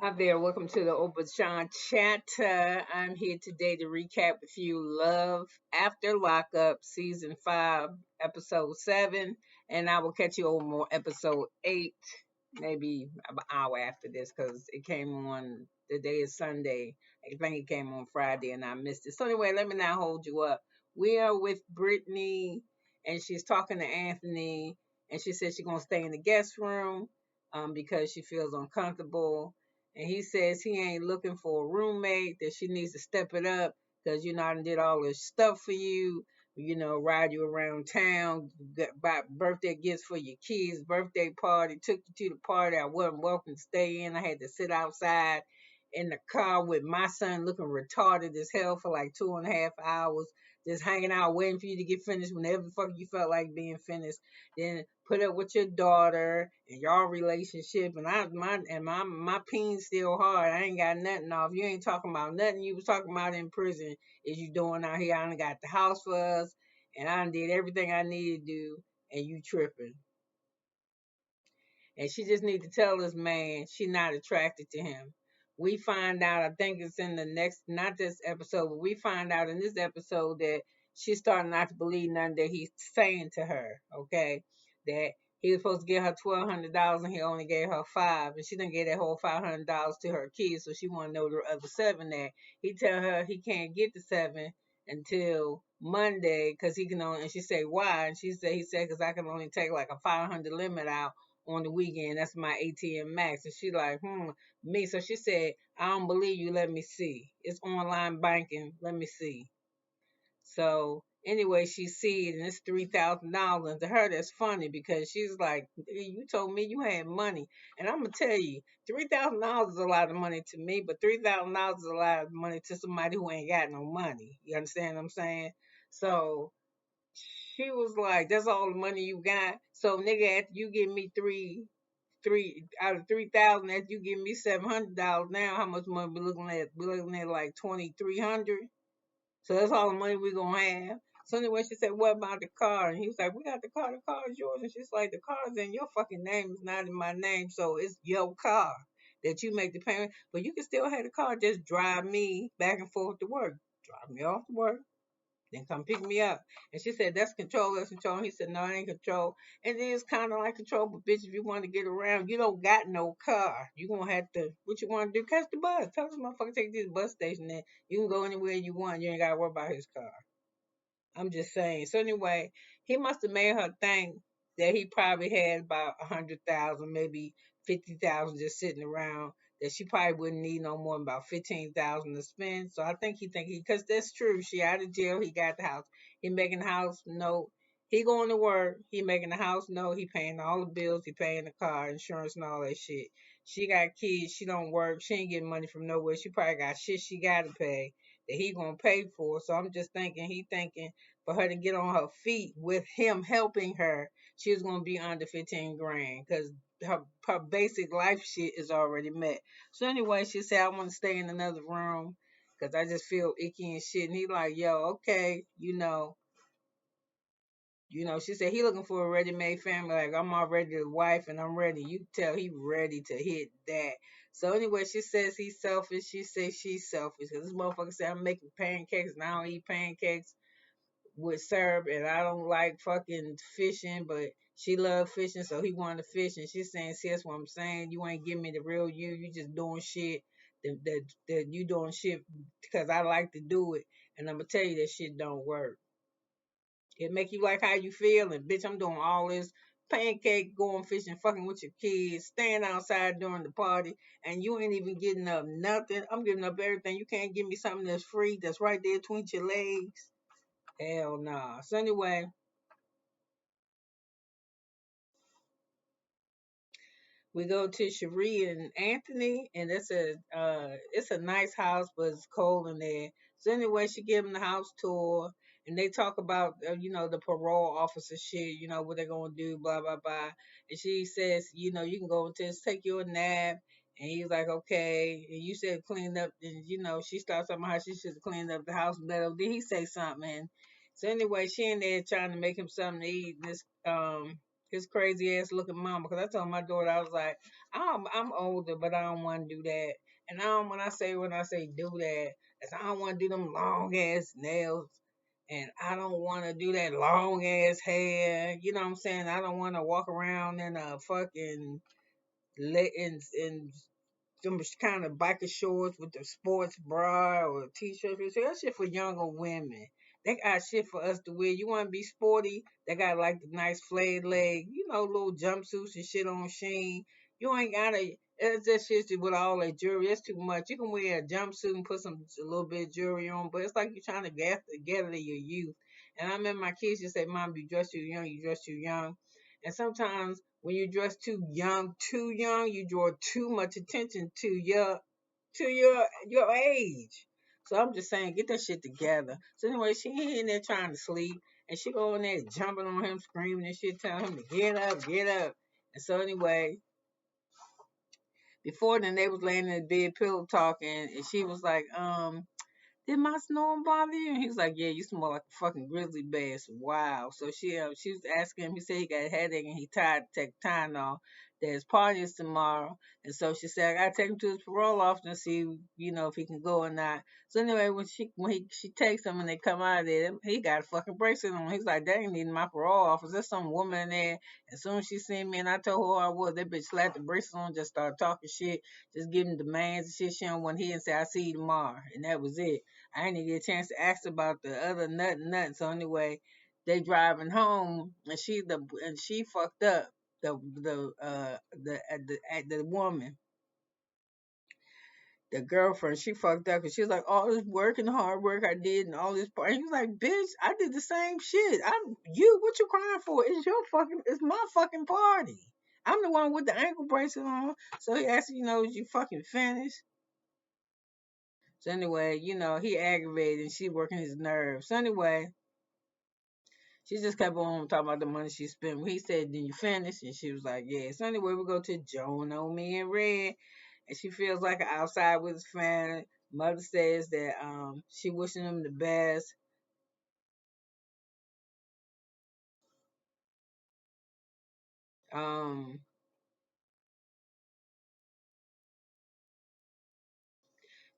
Hi there, welcome to the Obashan Chat. I'm here today to recap with you Love After Lockup, Season 5, Episode 7, and I will catch you over more Episode 8, maybe an hour after this, because it came on, the day is Sunday. I think it came on Friday and I missed it. So anyway, let me not hold you up. We are with Brittany, and she's talking to Anthony, and she said she's going to stay in the guest room because she feels uncomfortable, and he says he ain't looking for a roommate, that she needs to step it up because I done did all this stuff for you, ride you around town, buy birthday gifts for your kids, birthday party, took you to the party. I wasn't welcome to stay in. I had to sit outside in the car with my son looking retarded as hell for like 2.5 hours, just hanging out, waiting for you to get finished whenever the fuck you felt like being finished. Then put up with your daughter and y'all relationship, and my peen's still hard. I ain't got nothing off. You ain't talking about nothing you was talking about in prison is you doing out here. I done got the house for us, and I done did everything I needed to do, and you tripping. And she just need to tell this man she not attracted to him. We find out, I think it's in the next, not this episode, but we find out in this episode that she's starting not to believe nothing that he's saying to her. Okay, that he was supposed to give her $1,200 and he only gave her $5, and she didn't get that whole $500 to her kids, so she want to know the other seven. That he tell her he can't get the seven until Monday because he can only, and she say why, and he said because I can only take like a 500 limit out on the weekend. That's my ATM Max. And she like, me. So she said, I don't believe you. Let me see. It's online banking. Let me see. So anyway, she see it and it's $3,000. And to her, that's funny because she's like, you told me you had money. And I'm going to tell you, $3,000 is a lot of money to me, but $3,000 is a lot of money to somebody who ain't got no money. You understand what I'm saying? So she was like, "That's all the money you got. So nigga, after you give me three out of 3,000, after you give me $700, now how much money we looking at? We're looking at like 2,300. So that's all the money we gonna have." So anyway, she said, "What about the car?" And he was like, "We got the car. The car is yours." And she's like, "The car's in your fucking name. It's not in my name. So it's your car that you make the payment. But you can still have the car. Just drive me back and forth to work. Drive me off to work, then come pick me up." And she said, "That's control, that's control." And he said, "No, it ain't control. And it is kind of like control, but bitch, if you want to get around, you don't got no car. You gonna have to, what you want to do? Catch the bus. Tell this motherfucker take this bus station and you can go anywhere you want. You ain't got to worry about his car." I'm just saying. So anyway, he must have made her think that he probably had about 100,000, maybe 50,000 just sitting around. That she probably wouldn't need no more than about 15,000 to spend. So I think because that's true. She out of jail. He got the house. He making the house note. He going to work. He making the house note. He paying all the bills. He paying the car insurance and all that shit. She got kids. She don't work. She ain't getting money from nowhere. She probably got shit she got to pay that he gonna pay for. So I'm just thinking, he thinking for her to get on her feet with him helping her, she was gonna be under 15 grand because her basic life shit is already met. So anyway, she said, "I want to stay in another room because I just feel icky and shit." And he like, "Yo, okay, She said he looking for a ready-made family. Like, I'm already the wife and I'm ready. You tell he ready to hit that. So anyway, she says he's selfish. She says she's selfish because this motherfucker said I'm making pancakes and I don't eat pancakes with syrup, and I don't like fucking fishing, but she loved fishing, so he wanted to fish. And she's saying, "See, that's what I'm saying. You ain't giving me the real you. You just doing shit that you doing shit because I like to do it. And I'm gonna tell you that shit don't work. It make you like how you feel, and bitch, I'm doing all this pancake, going fishing, fucking with your kids, staying outside during the party, and you ain't even getting up nothing. I'm giving up everything. You can't give me something that's free, that's right there between your legs. Hell nah." So anyway, we go to Cherie and Anthony, and it's a nice house, but it's cold in there. So anyway, she give them the house tour, and they talk about the parole officer shit, what they're gonna do, blah blah blah. And she says, you can go to take you a nap. And he's like, okay. And you said clean up, and she starts talking about how she should clean up the house better. Then he say something, and so anyway, she in there trying to make him something to eat. And his crazy ass looking mama. Because I told my daughter, I was like, I'm older, but I don't want to do that. And I don't, when I say do that, is I don't want to do them long ass nails. And I don't want to do that long ass hair. You know what I'm saying? I don't want to walk around in a fucking in them kind of biker shorts with the sports bra or t-shirt. That shit for younger women. They got shit for us to wear. You want to be sporty? They got like the nice flared leg, little jumpsuits and shit on Sheen. You ain't gotta. It's just shit with all that jewelry. It's too much. You can wear a jumpsuit and put a little bit of jewelry on, but it's like you're trying to gather your youth. And I remember my kids just say, "Mom, you dress too young. You dress too young." And sometimes when you dress too young, you draw too much attention to your age. So I'm just saying, get that shit together. So anyway, she in there trying to sleep, and she go in there jumping on him, screaming and shit, telling him to get up, get up. And so anyway, before then they was laying in the bed, pillow talking, and she was like, did my snoring bother you? And he was like, yeah, you smell like a fucking grizzly bear. So, wow. So she was asking him. He said he got a headache and he tired to take Tylenol. That his party is tomorrow, and so she said I gotta take him to his parole officer and see, if he can go or not. So anyway, when she takes him and they come out of there, he got a fucking bracelet on. He's like, that ain't even my parole officer. There's some woman in there. As soon as she seen me and I told her who I was, that bitch slapped the bracelet on, just started talking shit, just giving demands and shit. She don't want to hear and say I see you tomorrow, and that was it. I didn't get a chance to ask about the other nut. So anyway, they driving home, and she fucked up the woman, the girlfriend. She fucked up because she was like, all this work and hard work I did and all this part. And he was like, bitch, I did the same shit. What you crying for? It's my fucking party. I'm the one with the ankle bracelet on. So he asked, is you fucking finished? So anyway, he aggravated and she working his nerves. So anyway, she just kept on talking about the money she spent. When he said, "Did you finish?" And she was like, "Yeah." So anyway, we go to Jonah, me and Red, and she feels like an outside with his family. Mother says that she wishing him the best. Um,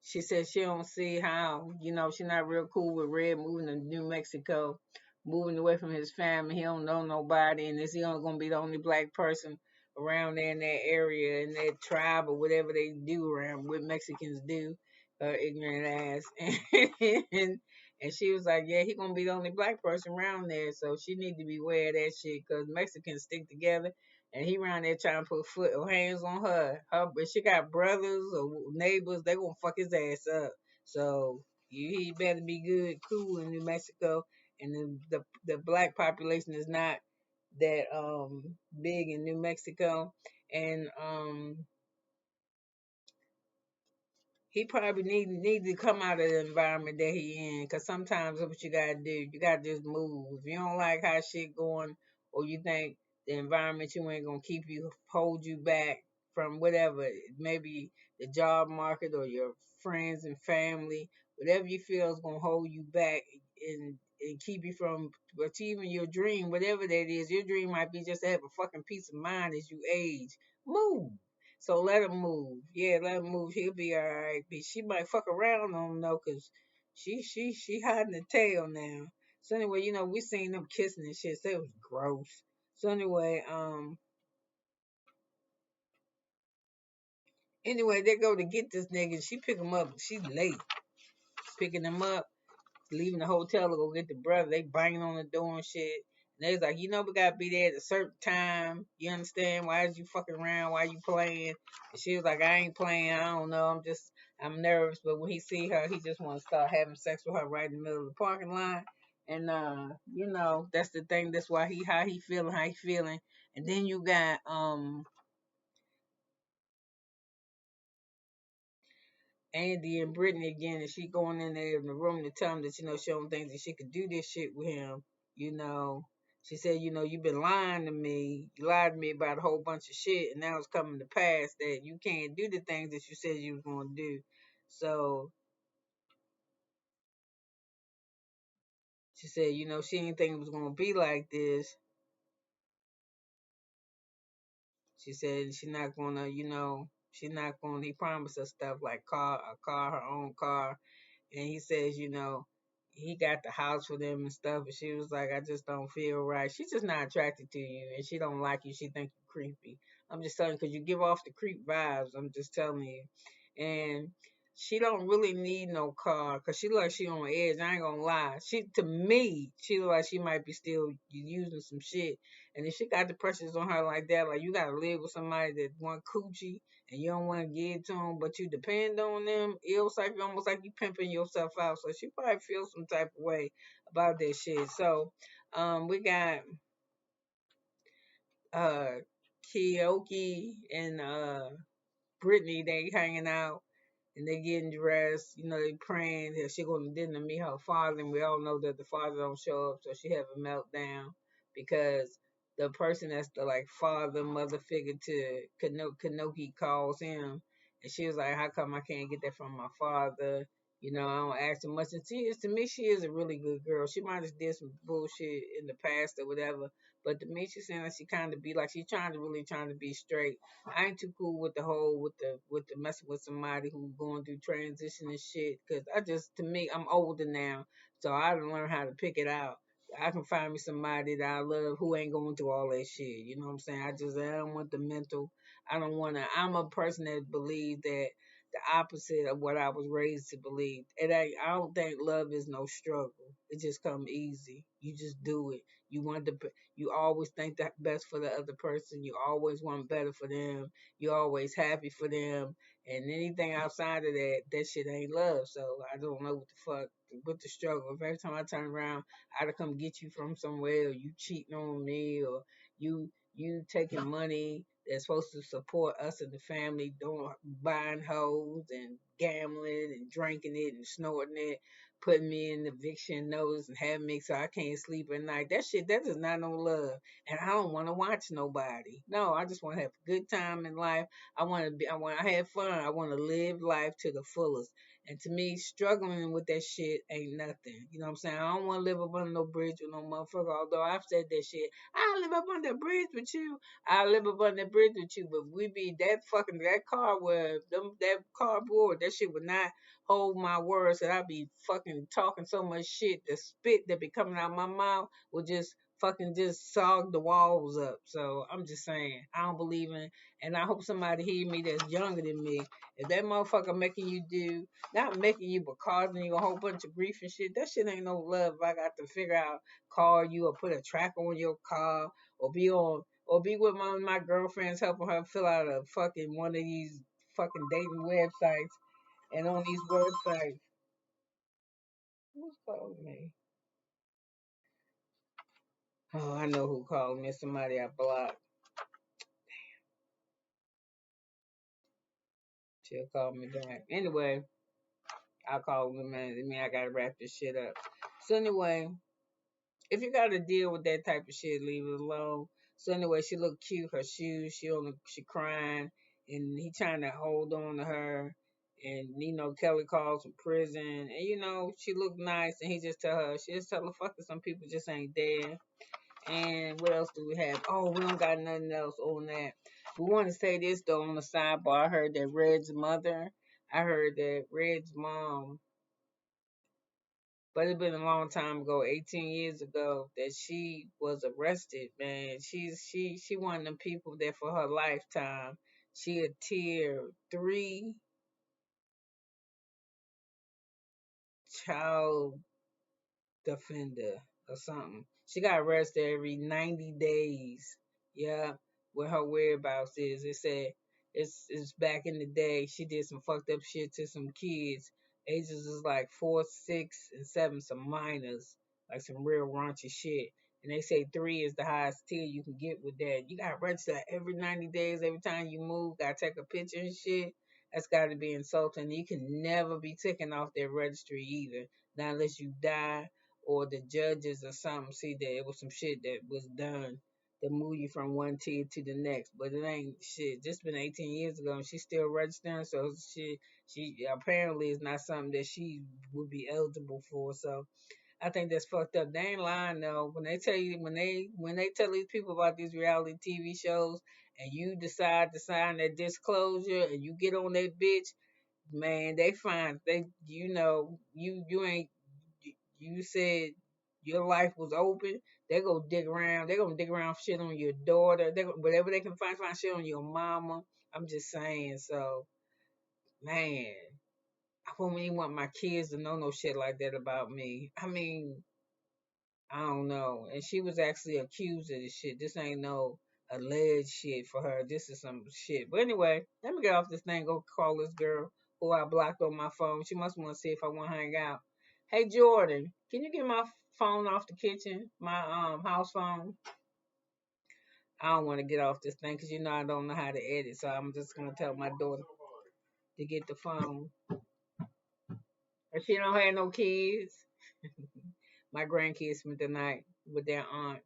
she said she don't see how, she's not real cool with Red moving to New Mexico, moving away from his family. He don't know nobody, and is he only gonna be the only black person around there in that area, in that tribe or whatever they do around, what Mexicans do, ignorant ass. and and she was like, yeah, he gonna be the only black person around there, so she need to be aware of that shit, cause Mexicans stick together and he around there trying to put foot or hands on her. If she got brothers or neighbors, they gonna fuck his ass up. So he better be good, cool in New Mexico. And the black population is not that big in New Mexico, and he probably need to come out of the environment that he in, because sometimes that's what you gotta do. You gotta just move. If you don't like how shit going, or you think the environment you ain't gonna keep you hold you back from whatever, maybe the job market or your friends and family, whatever you feel is gonna hold you back and keep you from achieving your dream, whatever that is. Your dream might be just to have a fucking peace of mind as you age. Move. So let him move. Yeah, let him move. He'll be all right. But she might fuck around on him though, cause she hiding the tail now. So anyway, we seen them kissing and shit. So it was gross. So anyway, they go to get this nigga. She pick him up. She's late picking him up, leaving the hotel to go get the brother. They banging on the door and shit. And they was like, we gotta be there at a certain time. You understand? Why is you fucking around? Why you playing? And she was like, I ain't playing. I don't know. I'm nervous. But when he see her, he just want to start having sex with her right in the middle of the parking lot. And that's the thing. That's why how he feeling. And then you got Andy and Brittany again, and she going in there in the room to tell him that she don't think that she could do this shit with him. You know, she said, you've been lying to me. You lied to me about a whole bunch of shit, and now it's coming to pass that you can't do the things that you said you was gonna do. So she said, she didn't think it was gonna be like this. She said she's not gonna, she's not gonna. He promised her stuff like her own car, and he says, he got the house for them and stuff. And she was like, I just don't feel right. She's just not attracted to you, and she don't like you. She think you creepy. I'm just telling you, because you give off the creep vibes. I'm just telling you, and she don't really need no car because she look like she on edge. I ain't gonna lie. To me, she look like she might be still using some shit. And if she got the pressures on her like that, like you gotta live with somebody that want coochie and you don't want to give it to them, but you depend on them, it's like almost like you pimping yourself out. So she probably feels some type of way about that shit. So, we got uh Kyoki and Brittany. They hanging out and they getting dressed. They praying that she going to dinner meet her father, and we all know that the father don't show up, so she have a meltdown because the person that's the like father mother figure to Kanoki calls him, and she was like, "How come I can't get that from my father?" I don't ask her much. And to me, she is a really good girl. She might have did some bullshit in the past or whatever, but to me, she seems like she kind of be like she's trying to be straight. I ain't too cool with the whole with the messing with somebody who's going through transition and shit. Cause to me, I'm older now, so I done learned how to pick it out. I can find me somebody that I love who ain't going through all that shit. You know what I'm saying? I don't want the mental. I don't want to. I'm a person that believes that the opposite of what I was raised to believe. I don't think love is no struggle. It just come easy. You just do it. You want the you always think the best for the other person. You always want better for them. You're always happy for them. And anything outside of that, that shit ain't love. So I don't know what the fuck, what the struggle. If every time I turn around, I to come get you from somewhere, or you cheating on me, or you taking money that's supposed to support us and the family, doing buying hoes and gambling and drinking it and snorting it, putting me in eviction notice and having me so I can't sleep at night. That shit, that is not no love. And I don't want to watch nobody. No, I just want to have a good time in life. I want to have fun. I want to live life to the fullest. And to me, struggling with that shit ain't nothing. You know what I'm saying? I don't want to live up under no bridge with no motherfucker. Although I've said that shit, I live up under a bridge with you. I live up under the bridge with you. But we be that car where that cardboard, that shit would not hold my words, that I be fucking talking so much shit, the spit that be coming out my mouth will just fucking just sog the walls up. So I'm just saying, I don't believe in, and I hope somebody hear me that's younger than me. If that motherfucker making you do, not making you, but causing you a whole bunch of grief and shit, that shit ain't no love. If I got to figure out, call you or put a track on your car or be with my girlfriends helping her fill out a fucking one of these fucking dating websites, and on these websites, who's calling me? Oh, I know who called me. Somebody I blocked. She'll call me back. Anyway, I'll call them, man. I mean, I gotta wrap this shit up. So anyway, if you gotta deal with that type of shit, leave it alone. So anyway, she look cute. Her shoes, she crying, and he trying to hold on to her. And Kelly calls from prison, and she look nice, and he just tell her, she just tell her, fuck it, some people just ain't there. And what else do we have? Oh, we don't got nothing else on that. We want to say this though on the sidebar. I heard that I heard that Red's mom, but it's been a long time ago, 18 years ago, that she was arrested, man. She one of them people that for her lifetime, she had tear 3 child defender or something. She got arrested every 90 days. Yeah, what her whereabouts is. It said it's back in the day. She did some fucked up shit to some kids. Ages is like 4, 6, and 7, some minors, like some real raunchy shit. And they say 3 is the highest tier you can get with that. You got to register every 90 days, every time you move. Got to take a picture and shit. That's got to be insulting. You can never be taken off their registry either. Not unless you die or the judges or something see that it was some shit that was done to move you from one tier to the next. But it ain't shit. Just been 18 years ago and she's still registering. So she apparently is not something that she would be eligible for. So I think that's fucked up. They ain't lying though. When they tell you when they tell these people about these reality TV shows and you decide to sign that disclosure and you get on that bitch, man, they find they you ain't you said your life was open. They go dig around. They're gonna dig around shit on your daughter. Whatever they can find shit on your mama. I'm just saying. So, man, I wouldn't even want my kids to know no shit like that about me. I mean, I don't know. And she was actually accused of this shit. This ain't no alleged shit for her. This is some shit. But anyway, let me get off this thing. Go call this girl who I blocked on my phone. She must want to see if I want to hang out. Hey Jordan, can you get my phone off the kitchen? My house phone. I don't want to get off this thing because I don't know how to edit. So I'm just gonna tell my daughter to get the phone. If she don't have no kids. My grandkids spent the night with their aunt.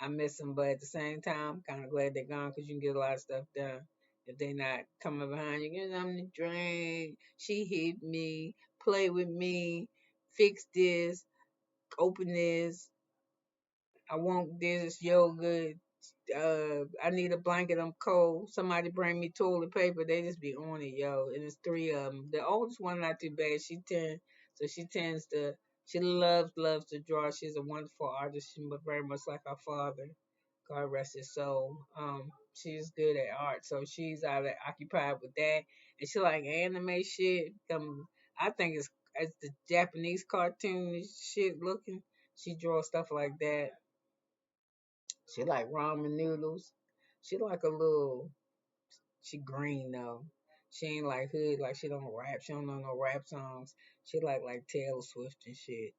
I miss them, but at the same time, kind of glad they're gone because you can get a lot of stuff done. If they're not coming behind you, get them to drink. She hit me, play with me, fix this, open this. I want this yogurt. I need a blanket. I'm cold. Somebody bring me toilet paper. They just be on it, yo. And it's three of them. The oldest one not too bad. She 10, so she tends to. She loves to draw. She's a wonderful artist. She very much like her father. God rest his soul. She's good at art, so she's out occupied with that. And she like anime shit. I think it's the Japanese cartoon shit looking. She draws stuff like that. She like ramen noodles. She like a little. She green though. She ain't like hood. Like she don't rap. She don't know no rap songs. She like Taylor Swift and shit.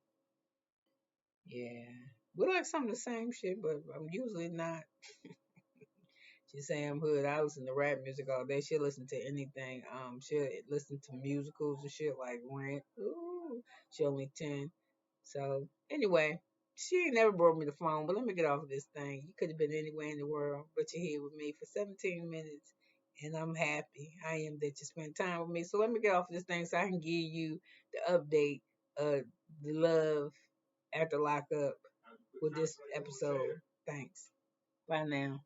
Yeah, we like some of the same shit, but I'm usually not. She say I'm hood. I listen to rap music all day. She'll listen to anything. She'll listen to musicals and shit like Rent. Ooh, she only 10. So anyway, she ain't never brought me the phone. But let me get off of this thing. You could have been anywhere in the world, but you're here with me for 17 minutes, and I'm happy. I am that you spend time with me. So let me get off of this thing so I can give you the update of the love after lockup with this episode. Thanks. Bye now.